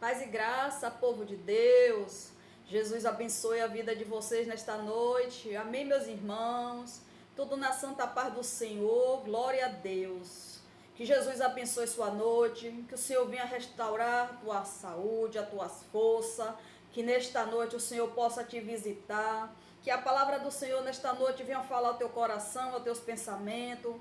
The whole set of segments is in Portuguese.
Paz e graça, povo de Deus. Jesus abençoe a vida de vocês nesta noite. Amém, meus irmãos. Tudo na santa paz do Senhor. Glória a Deus. Que Jesus abençoe sua noite. Que o Senhor venha restaurar a tua saúde, as tuas forças. Que nesta noite o Senhor possa te visitar. Que a palavra do Senhor nesta noite venha falar ao teu coração, aos teus pensamentos.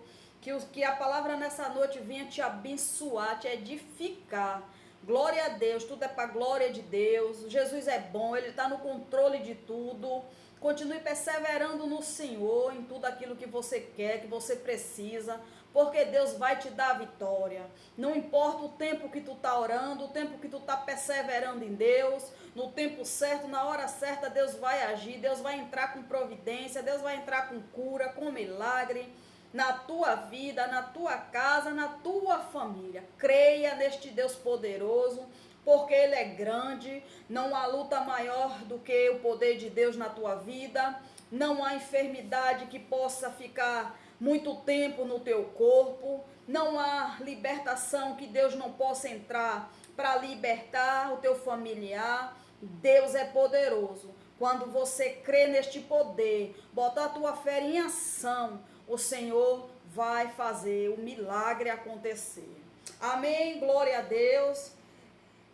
Que a palavra nessa noite venha te abençoar, te edificar. Glória a Deus, tudo é para a glória de Deus. Jesus é bom, Ele está no controle de tudo. Continue perseverando no Senhor, em tudo aquilo que você quer, que você precisa, porque Deus vai te dar a vitória. Não importa o tempo que tu está orando, o tempo que tu está perseverando em Deus, no tempo certo, na hora certa, Deus vai agir, Deus vai entrar com providência, Deus vai entrar com cura, com milagre na tua vida, na tua casa, na tua família. Creia neste Deus poderoso, porque Ele é grande. Não há luta maior do que o poder de Deus na tua vida. Não há enfermidade que possa ficar muito tempo no teu corpo. Não há libertação que Deus não possa entrar para libertar o teu familiar. Deus é poderoso. Quando você crê neste poder, botar a tua fé em ação, o Senhor vai fazer o milagre acontecer. Amém, glória a Deus.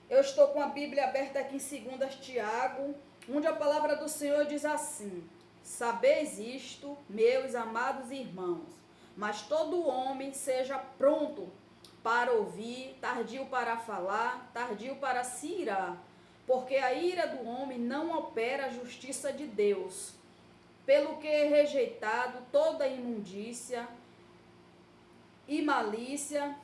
Eu estou com a Bíblia aberta aqui em 2 Tiago, onde a palavra do Senhor diz assim: sabeis isto, meus amados irmãos, mas todo homem seja pronto para ouvir, tardio para falar, tardio para se irar, porque a ira do homem não opera a justiça de Deus. Pelo que é rejeitado toda imundícia e malícia,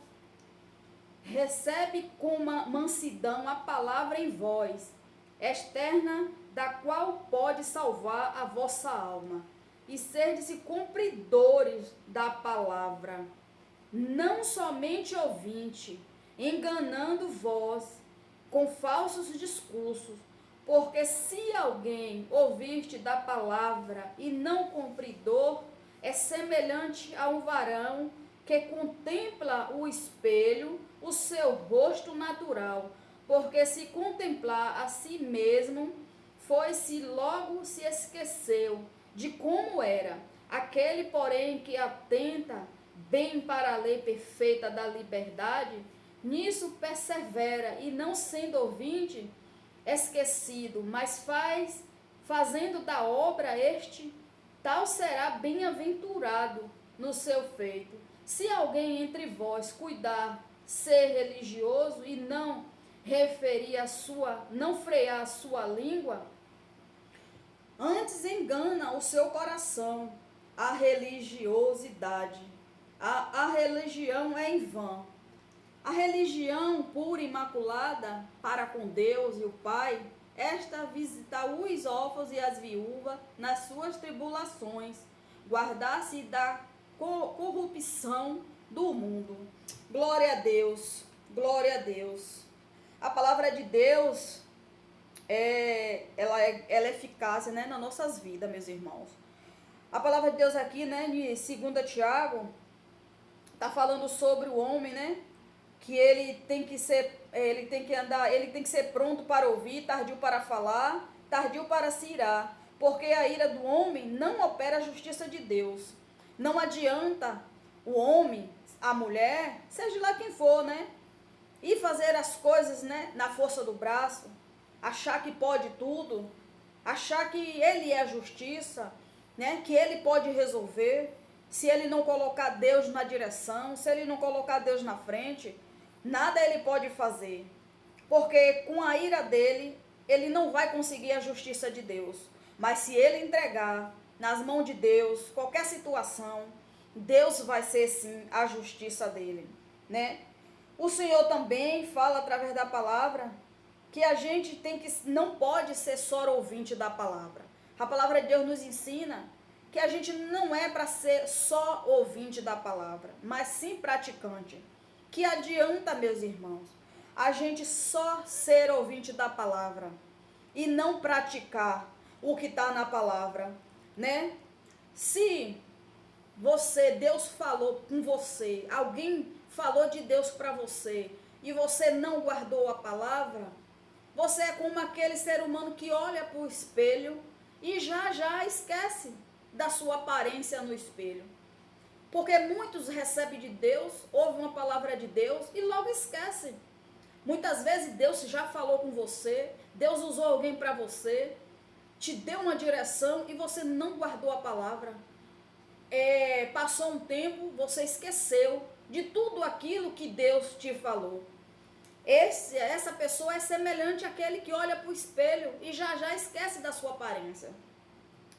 recebe com mansidão a palavra em vós, externa, da qual pode salvar a vossa alma, e serdes cumpridores da palavra, não somente ouvinte, enganando vós com falsos discursos. Porque se alguém ouviste da palavra e não cumpridor, é semelhante a um varão que contempla o espelho, o seu rosto natural. Porque se contemplar a si mesmo, foi-se logo se esqueceu de como era. Aquele, porém, que atenta bem para a lei perfeita da liberdade, nisso persevera, e não sendo ouvinte, esquecido, mas fazendo da obra este, tal será bem-aventurado no seu feito. Se alguém entre vós cuidar ser religioso e não não frear a sua língua, antes engana o seu coração. A religiosidade, a religião é em vão. A religião pura e imaculada para com Deus e o Pai, esta visita os órfãos e as viúvas nas suas tribulações, guardar-se da corrupção do mundo. Glória a Deus, glória a Deus. A palavra de Deus, ela é eficaz, né, nas nossas vidas, meus irmãos. A palavra de Deus aqui, né, de 2 Tiago, está falando sobre o homem, né, que ele tem que ser pronto para ouvir, tardio para falar, tardio para se irar, porque a ira do homem não opera a justiça de Deus. Não adianta o homem, a mulher, seja lá quem for, né, ir fazer as coisas, né, na força do braço, achar que pode tudo, achar que ele é a justiça, né, que ele pode resolver. Se ele não colocar Deus na direção, se ele não colocar Deus na frente, nada ele pode fazer, porque com a ira dele, ele não vai conseguir a justiça de Deus. Mas se ele entregar nas mãos de Deus qualquer situação, Deus vai ser sim a justiça dele, né? O Senhor também fala através da palavra que a gente não pode ser só ouvinte da palavra. A palavra de Deus nos ensina que a gente não é para ser só ouvinte da palavra, mas sim praticante. Que adianta, meus irmãos, a gente só ser ouvinte da palavra e não praticar o que está na palavra, né? Se Deus falou com você, alguém falou de Deus para você e você não guardou a palavra, Você é como aquele ser humano que olha para o espelho e já esquece da sua aparência no espelho. Porque muitos recebem de Deus, ouvem uma palavra de Deus e logo esquecem. Muitas vezes Deus já falou com você, Deus usou alguém para você, te deu uma direção e você não guardou a palavra. Passou um tempo, você esqueceu de tudo aquilo que Deus te falou. Essa pessoa é semelhante àquele que olha para o espelho e já esquece da sua aparência.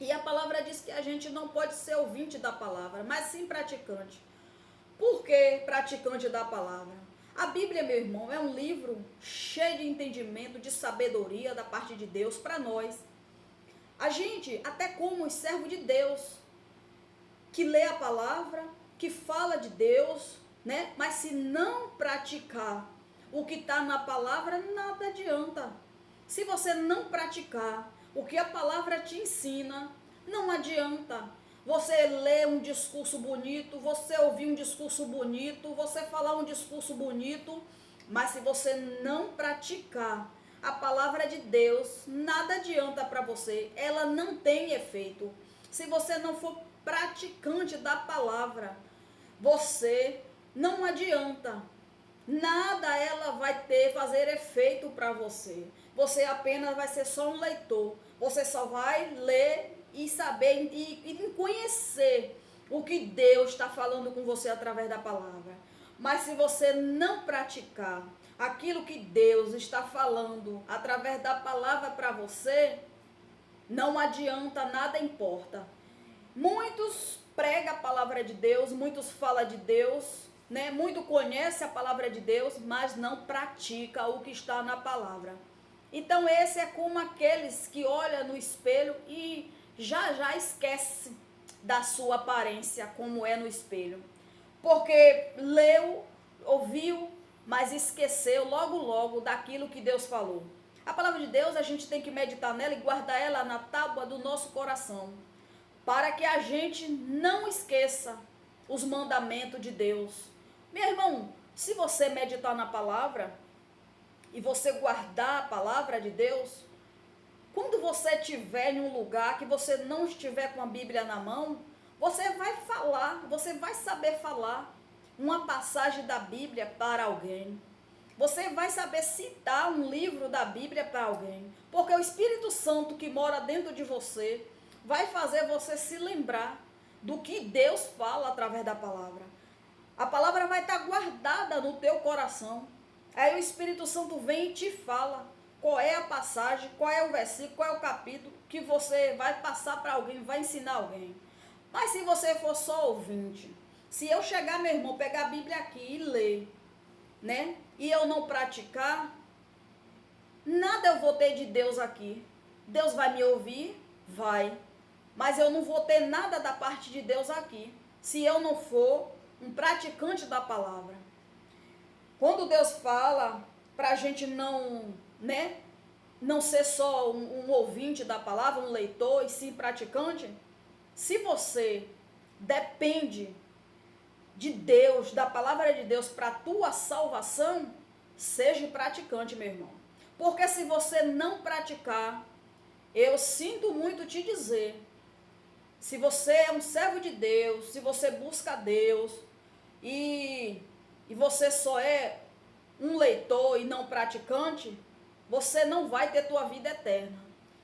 E a palavra diz que a gente não pode ser ouvinte da palavra, mas sim praticante. Por que praticante da palavra? A Bíblia, meu irmão, é um livro cheio de entendimento, de sabedoria da parte de Deus para nós. A gente, até como os servos de Deus, que lê a palavra, que fala de Deus, né? Mas se não praticar o que está na palavra, nada adianta. Se você não praticar o que a palavra te ensina, não adianta. Você ler um discurso bonito, você ouvir um discurso bonito, você falar um discurso bonito, mas se você não praticar a palavra de Deus, nada adianta para você. Ela não tem efeito. Se você não for praticante da palavra, você não adianta. Nada ela vai fazer efeito para você. Você apenas vai ser só um leitor. Você só vai ler e saber e conhecer o que Deus está falando com você através da palavra. Mas se você não praticar aquilo que Deus está falando através da palavra para você, não adianta, nada importa. Muitos pregam a palavra de Deus, muitos falam de Deus, né? Muito conhece a palavra de Deus, mas não pratica o que está na palavra. Então esse é como aqueles que olham no espelho e já esquece da sua aparência como é no espelho. Porque leu, ouviu, mas esqueceu logo daquilo que Deus falou. A palavra de Deus, a gente tem que meditar nela e guardar ela na tábua do nosso coração, para que a gente não esqueça os mandamentos de Deus. Meu irmão, se você meditar na palavra e você guardar a palavra de Deus, quando você estiver em um lugar que você não estiver com a Bíblia na mão, você vai falar, você vai saber falar uma passagem da Bíblia para alguém. Você vai saber citar um livro da Bíblia para alguém. Porque o Espírito Santo que mora dentro de você vai fazer você se lembrar do que Deus fala através da palavra. A palavra vai estar guardada no teu coração. Aí o Espírito Santo vem e te fala qual é a passagem, qual é o versículo, qual é o capítulo que você vai passar para alguém, vai ensinar alguém. Mas se você for só ouvinte, se eu chegar, meu irmão, pegar a Bíblia aqui e ler, né? E eu não praticar, nada eu vou ter de Deus aqui. Deus vai me ouvir? Vai. Mas eu não vou ter nada da parte de Deus aqui, se eu não for um praticante da palavra. Quando Deus fala para a gente não, né, não ser só um ouvinte da palavra, um leitor, e sim praticante, se você depende de Deus, da palavra de Deus para a tua salvação, seja praticante, meu irmão. Porque se você não praticar, eu sinto muito te dizer, se você é um servo de Deus, se você busca Deus e você só é um leitor e não praticante, você não vai ter tua vida eterna.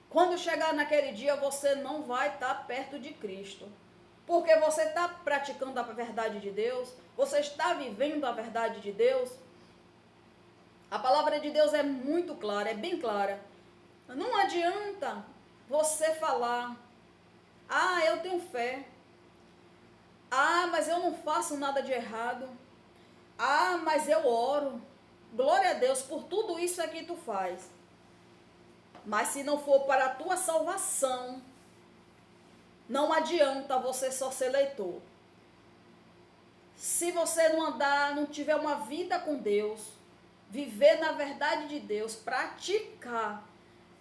Quando chegar naquele dia, você não vai estar perto de Cristo. Porque você está praticando a verdade de Deus, você está vivendo a verdade de Deus. A palavra de Deus é muito clara, é bem clara. Não adianta você falar, eu tenho fé. Mas eu não faço nada de errado. Mas eu oro. Glória a Deus por tudo isso é que tu faz. Mas se não for para a tua salvação, não adianta você só ser leitor. Se você não andar, não tiver uma vida com Deus, viver na verdade de Deus, praticar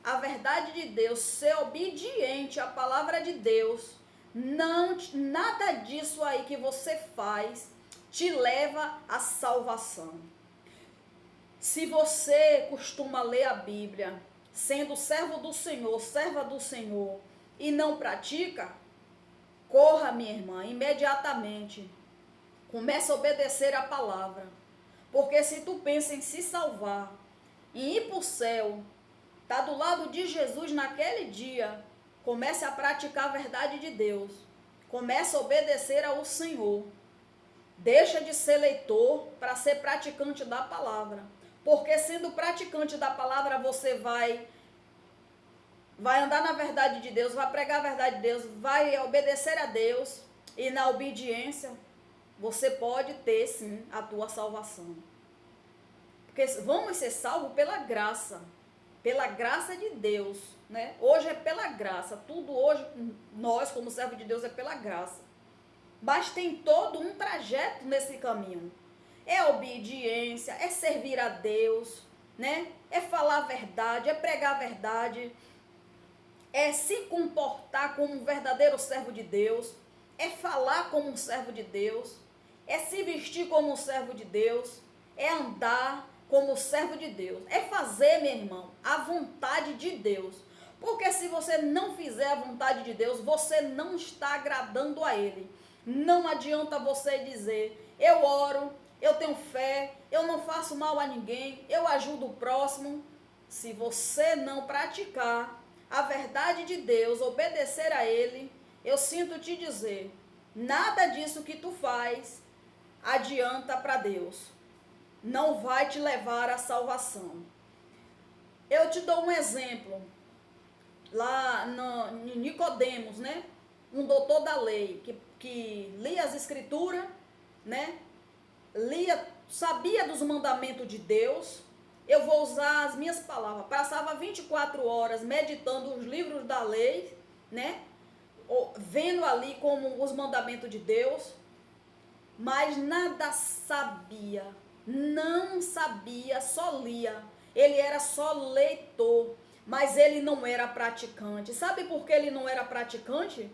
a verdade de Deus, ser obediente à palavra de Deus, nada disso aí que você faz te leva à salvação. Se você costuma ler a Bíblia, sendo servo do Senhor, serva do Senhor, e não pratica, corra, minha irmã, imediatamente. Comece a obedecer a palavra. Porque se tu pensa em se salvar, em ir para o céu, tá do lado de Jesus naquele dia, comece a praticar a verdade de Deus. Comece a obedecer ao Senhor. Deixa de ser leitor para ser praticante da palavra. Porque sendo praticante da palavra, você vai andar na verdade de Deus, vai pregar a verdade de Deus, vai obedecer a Deus. E na obediência, você pode ter sim a tua salvação. Porque vamos ser salvos pela graça de Deus, né? Hoje é pela graça, tudo hoje, nós como servo de Deus é pela graça. Mas tem todo um trajeto nesse caminho. É obediência, é servir a Deus, né? É falar a verdade, é pregar a verdade, é se comportar como um verdadeiro servo de Deus, é falar como um servo de Deus, é se vestir como um servo de Deus, é andar como servo de Deus, é fazer, meu irmão, a vontade de Deus. Porque se você não fizer a vontade de Deus, você não está agradando a Ele. Não adianta você dizer, eu oro, eu tenho fé, eu não faço mal a ninguém, eu ajudo o próximo. Se você não praticar a verdade de Deus, obedecer a Ele, eu sinto te dizer, nada disso que tu faz adianta para Deus. Não vai te levar à salvação. Eu te dou um exemplo. Lá em Nicodemos, né? Um doutor da lei, que lia as escrituras, né? Sabia dos mandamentos de Deus. Eu vou usar as minhas palavras. Passava 24 horas meditando os livros da lei, né? Vendo ali como os mandamentos de Deus. Mas nada sabia. Não sabia, só lia. Ele era só leitor, mas ele não era praticante. Sabe por que ele não era praticante?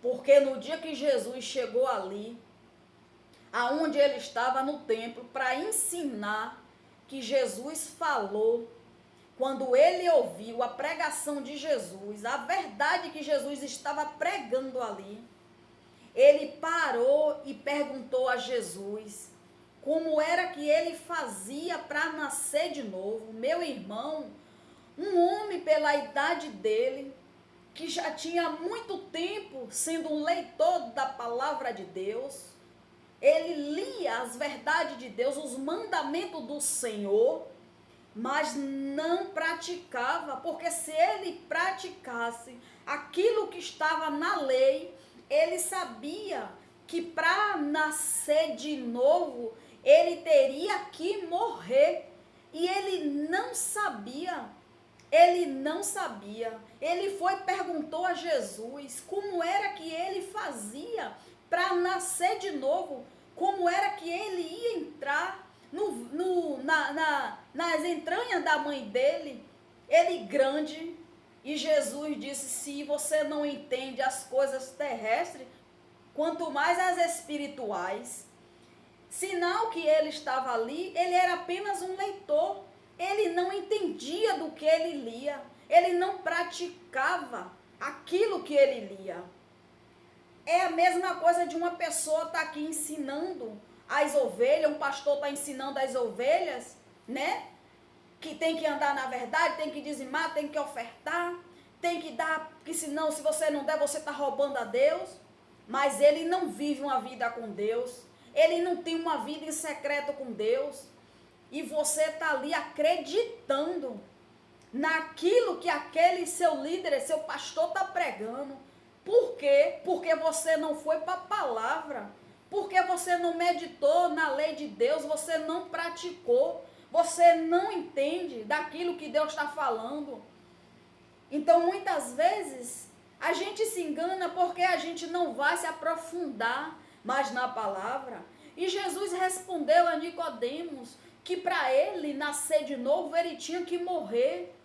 Porque no dia que Jesus chegou ali, aonde ele estava no templo, para ensinar, que Jesus falou, quando ele ouviu a pregação de Jesus, a verdade que Jesus estava pregando ali, ele parou e perguntou a Jesus como era que ele fazia para nascer de novo. Meu irmão, um homem pela idade dele, que já tinha muito tempo sendo um leitor da palavra de Deus, ele lia as verdades de Deus, os mandamentos do Senhor, mas não praticava, porque se ele praticasse aquilo que estava na lei, ele sabia que para nascer de novo, ele teria que morrer. E ele não sabia. Ele foi e perguntou a Jesus como era que ele fazia para nascer de novo, como era que ele ia entrar nas entranhas da mãe dele, ele grande. E Jesus disse, se você não entende as coisas terrestres, quanto mais as espirituais. Sinal que ele estava ali, ele era apenas um leitor. Ele não entendia do que ele lia. Ele não praticava aquilo que ele lia. É a mesma coisa de uma pessoa estar aqui ensinando as ovelhas, um pastor está ensinando as ovelhas, né? Que tem que andar na verdade, tem que dizimar, tem que ofertar, tem que dar, porque senão, se você não der, você está roubando a Deus. Mas ele não vive uma vida com Deus, ele não tem uma vida em secreto com Deus, e você está ali acreditando naquilo que aquele seu líder, seu pastor está pregando. Por quê? Porque você não foi para a palavra, porque você não meditou na lei de Deus, você não praticou, você não entende daquilo que Deus está falando. Então, muitas vezes, a gente se engana porque a gente não vai se aprofundar mais na palavra. E Jesus respondeu a Nicodemos que para ele nascer de novo, ele tinha que morrer.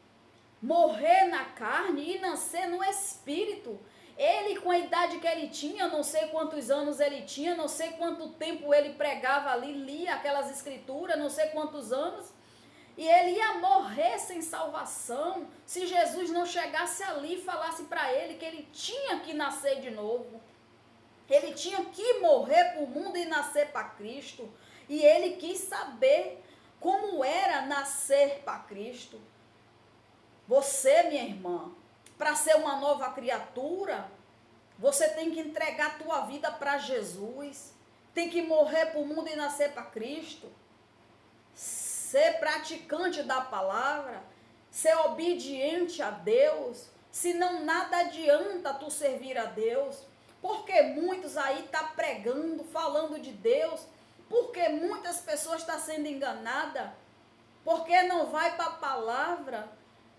Morrer na carne e nascer no espírito. Ele, com a idade que ele tinha, não sei quantos anos ele tinha, não sei quanto tempo ele pregava ali, lia aquelas escrituras, não sei quantos anos, E ele ia morrer sem salvação se Jesus não chegasse ali e falasse para ele que ele tinha que nascer de novo. Ele tinha que morrer para o mundo e nascer para Cristo. E ele quis saber como era nascer para Cristo. Você, minha irmã, para ser uma nova criatura, você tem que entregar a tua vida para Jesus. Tem que morrer para o mundo e nascer para Cristo. Ser praticante da palavra, ser obediente a Deus, senão nada adianta tu servir a Deus, porque muitos aí tá pregando, falando de Deus, porque muitas pessoas estão sendo enganadas, porque não vai para a palavra,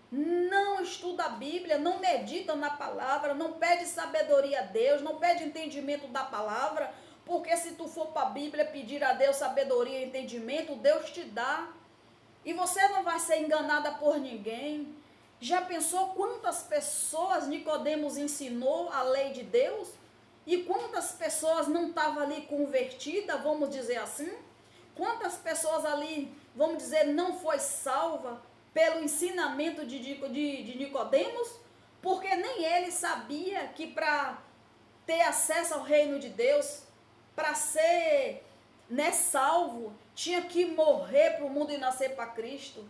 não estuda a Bíblia, não medita na palavra, não pede sabedoria a Deus, não pede entendimento da palavra, porque se tu for para a Bíblia pedir a Deus sabedoria e entendimento, Deus te dá. E você não vai ser enganada por ninguém. Já pensou quantas pessoas Nicodemos ensinou a lei de Deus? E quantas pessoas não estavam ali convertidas, vamos dizer assim? Quantas pessoas ali, vamos dizer, não foi salva pelo ensinamento de Nicodemos? Porque nem ele sabia que para ter acesso ao reino de Deus, para ser salvo, tinha que morrer para o mundo e nascer para Cristo.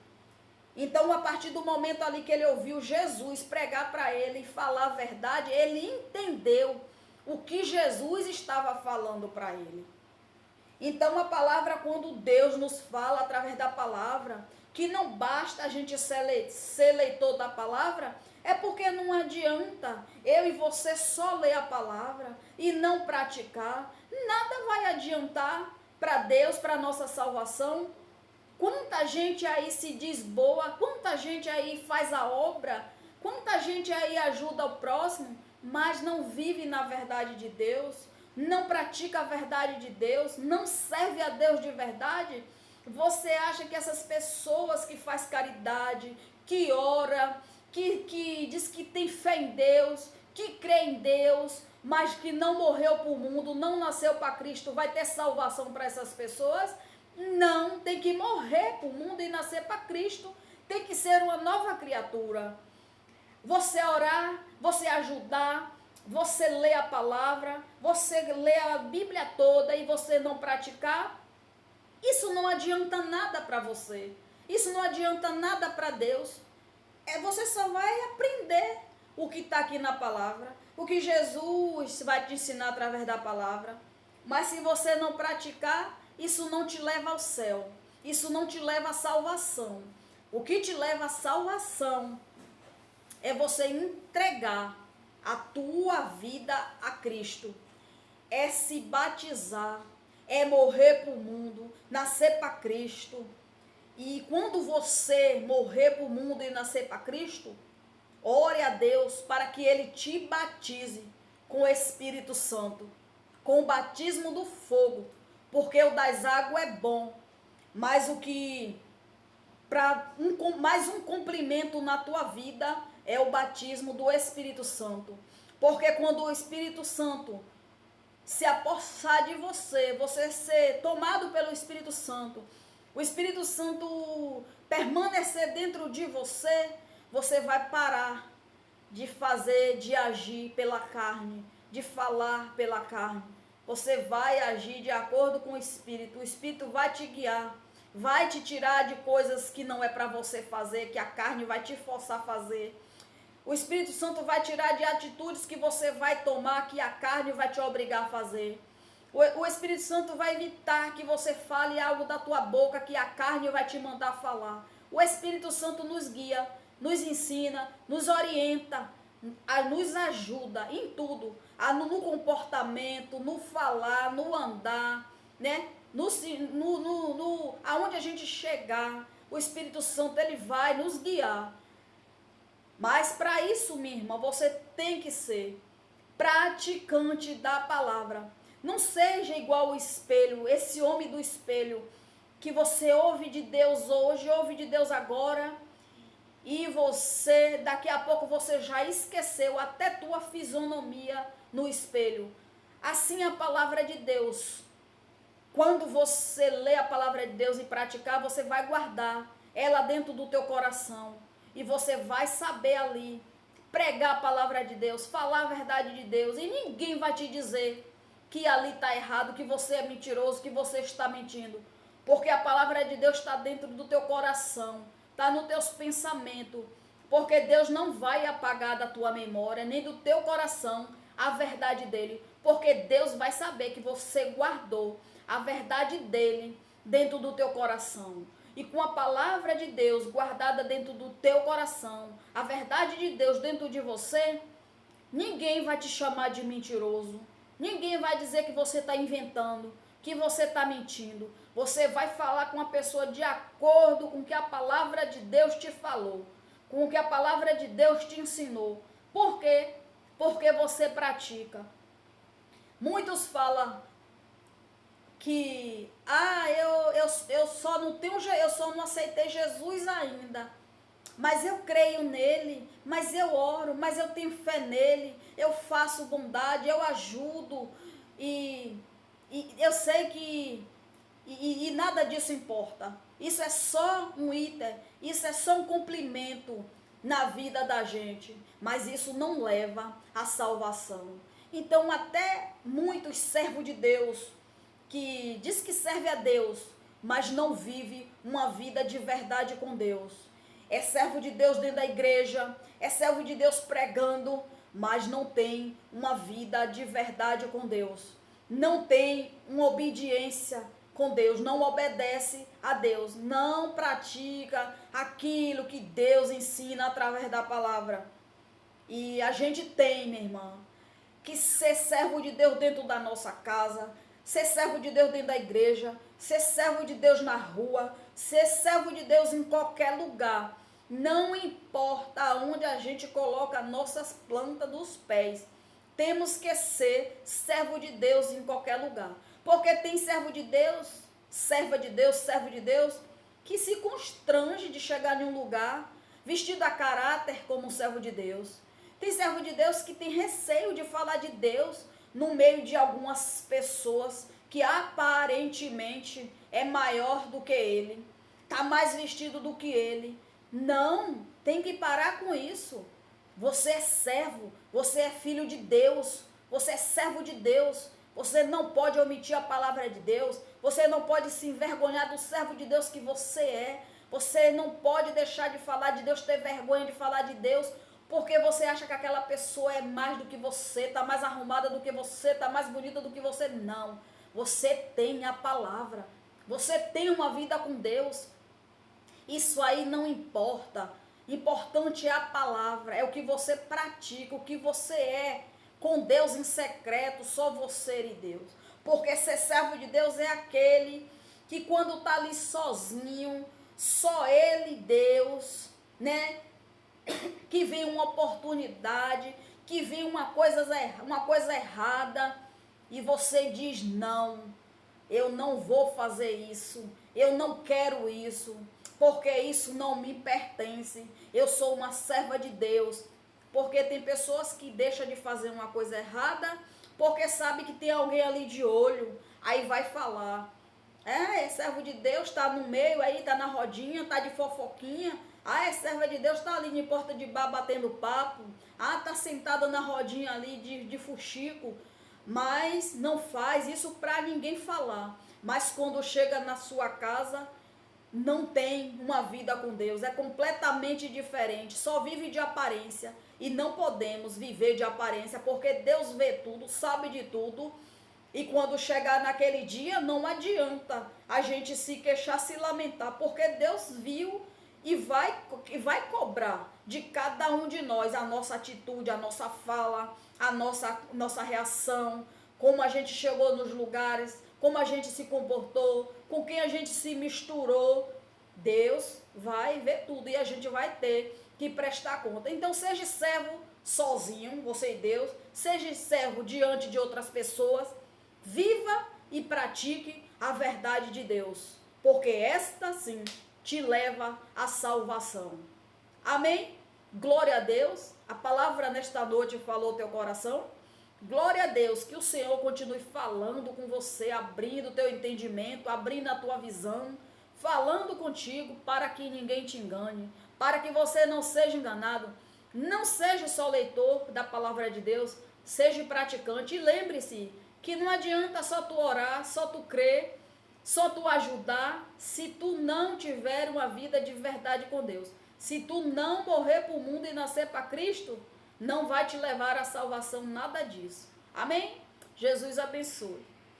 Então, a partir do momento ali que ele ouviu Jesus pregar para ele e falar a verdade, ele entendeu o que Jesus estava falando para ele. Então, a palavra, quando Deus nos fala através da palavra, que não basta a gente ser leitor da palavra, é porque não adianta eu e você só ler a palavra e não praticar. Nada vai adiantar para Deus, para a nossa salvação. Quanta gente aí se diz boa, quanta gente aí faz a obra, quanta gente aí ajuda o próximo, mas não vive na verdade de Deus, não pratica a verdade de Deus, não serve a Deus de verdade. Você acha que essas pessoas que faz caridade, que ora, que diz que tem fé em Deus, que crê em Deus, mas que não morreu para o mundo, não nasceu para Cristo, vai ter salvação para essas pessoas? Não, tem que morrer para o mundo e nascer para Cristo, tem que ser uma nova criatura. Você orar, você ajudar, você ler a palavra, você ler a Bíblia toda e você não praticar, isso não adianta nada para você, isso não adianta nada para Deus. Você só vai aprender o que está aqui na palavra, o que Jesus vai te ensinar através da palavra. Mas se você não praticar, isso não te leva ao céu, isso não te leva à salvação. O que te leva à salvação é você entregar a tua vida a Cristo, é se batizar, é morrer para o mundo, nascer para Cristo. E quando você morrer para o mundo e nascer para Cristo, ore a Deus para que Ele te batize com o Espírito Santo, com o batismo do fogo, porque o das águas é bom, mas o que mais um cumprimento na tua vida é o batismo do Espírito Santo, porque quando o Espírito Santo se apossar de você, você ser tomado pelo Espírito Santo, o Espírito Santo permanecer dentro de você, você vai parar de fazer, de agir pela carne, de falar pela carne. Você vai agir de acordo com o Espírito vai te guiar, vai te tirar de coisas que não é para você fazer, que a carne vai te forçar a fazer. O Espírito Santo vai tirar de atitudes que você vai tomar, que a carne vai te obrigar a fazer. O Espírito Santo vai evitar que você fale algo da tua boca que a carne vai te mandar falar. O Espírito Santo nos guia, nos ensina, nos orienta, nos ajuda em tudo. No comportamento, no falar, no andar, né? Aonde a gente chegar, o Espírito Santo ele vai nos guiar. Mas para isso, minha irmã, você tem que ser praticante da palavra. Não seja igual o espelho, esse homem do espelho, que você ouve de Deus hoje, ouve de Deus agora, e você, daqui a pouco você já esqueceu até tua fisionomia no espelho. Assim a palavra de Deus, quando você lê a palavra de Deus e praticar, você vai guardar. ela dentro do teu coração. E você vai saber ali pregar a palavra de Deus, falar a verdade de Deus. E ninguém vai te dizer que ali está errado, que você é mentiroso, que você está mentindo. Porque a palavra de Deus está dentro do teu coração, está nos teus pensamentos. Porque Deus não vai apagar da tua memória, nem do teu coração, a verdade dele. Porque Deus vai saber que você guardou a verdade dele dentro do teu coração. E com a palavra de Deus guardada dentro do teu coração, a verdade de Deus dentro de você, ninguém vai te chamar de mentiroso. Ninguém vai dizer que você está inventando, que você está mentindo. Você vai falar com a pessoa de acordo com o que a palavra de Deus te falou, com o que a palavra de Deus te ensinou. Por quê? Porque você pratica. Muitos falam que eu só não tenho, eu só não aceitei Jesus ainda. Mas eu creio nele, mas eu oro, mas eu tenho fé nele, eu faço bondade, eu ajudo, e eu sei que nada disso importa. Isso é só um item, isso é só um cumprimento na vida da gente, mas isso não leva à salvação. Então até muitos servos de Deus, que diz que serve a Deus, mas não vive uma vida de verdade com Deus. É servo de Deus dentro da igreja, é servo de Deus pregando, mas não tem uma vida de verdade com Deus. Não tem uma obediência com Deus, não obedece a Deus, não pratica aquilo que Deus ensina através da palavra. E a gente tem, minha irmã, que ser servo de Deus dentro da nossa casa, ser servo de Deus dentro da igreja, ser servo de Deus na rua, ser servo de Deus em qualquer lugar. Não importa onde a gente coloca nossas plantas dos pés. Temos que ser servo de Deus em qualquer lugar. Porque tem servo de Deus, serva de Deus, servo de Deus, que se constrange de chegar em um lugar vestido a caráter como um servo de Deus. Tem servo de Deus que tem receio de falar de Deus no meio de algumas pessoas que aparentemente é maior do que ele, está mais vestido do que ele. Não, tem que parar com isso. Você é servo, você é filho de Deus, você é servo de Deus. Você não pode omitir a palavra de Deus, você não pode se envergonhar do servo de Deus que você é. Você não pode deixar de falar de Deus, ter vergonha de falar de Deus, porque você acha que aquela pessoa é mais do que você, está mais arrumada do que você, está mais bonita do que você. Não, você tem a palavra, você tem uma vida com Deus. Isso aí não importa. Importante é a palavra, é o que você pratica, o que você é com Deus em secreto, só você e Deus. Porque ser servo de Deus é aquele que quando está ali sozinho, só ele e Deus, né? Que vem uma oportunidade, que vem uma coisa errada, e você diz: não, eu não vou fazer isso, eu não quero isso, porque isso não me pertence, eu sou uma serva de Deus. Porque tem pessoas que deixam de fazer uma coisa errada, porque sabe que tem alguém ali de olho, aí vai falar: é servo de Deus, está no meio aí, está na rodinha, está de fofoquinha. Ah, é serva de Deus, está ali em porta de bar batendo papo. Ah, está sentada na rodinha ali de fuxico. Mas não faz isso para ninguém falar. Mas quando chega na sua casa, não tem uma vida com Deus. É completamente diferente. Só vive de aparência. E não podemos viver de aparência, porque Deus vê tudo, sabe de tudo. E quando chegar naquele dia, não adianta a gente se queixar, se lamentar, porque Deus viu e vai cobrar de cada um de nós a nossa atitude, a nossa fala, a nossa reação, como a gente chegou nos lugares, como a gente se comportou, com quem a gente se misturou. Deus vai ver tudo e a gente vai ter que prestar conta. Então seja servo sozinho, você e Deus, seja servo diante de outras pessoas, viva e pratique a verdade de Deus, porque esta sim te leva à salvação. Amém? Glória a Deus. A palavra nesta noite falou teu coração. Glória a Deus, que o Senhor continue falando com você, abrindo o teu entendimento, abrindo a tua visão, falando contigo para que ninguém te engane, para que você não seja enganado. Não seja só leitor da palavra de Deus, seja praticante. E lembre-se que não adianta só tu orar, só tu crer, só tu ajudar, se tu não tiver uma vida de verdade com Deus. Se tu não morrer para o mundo e nascer para Cristo, não vai te levar à salvação nada disso. Amém? Jesus abençoe.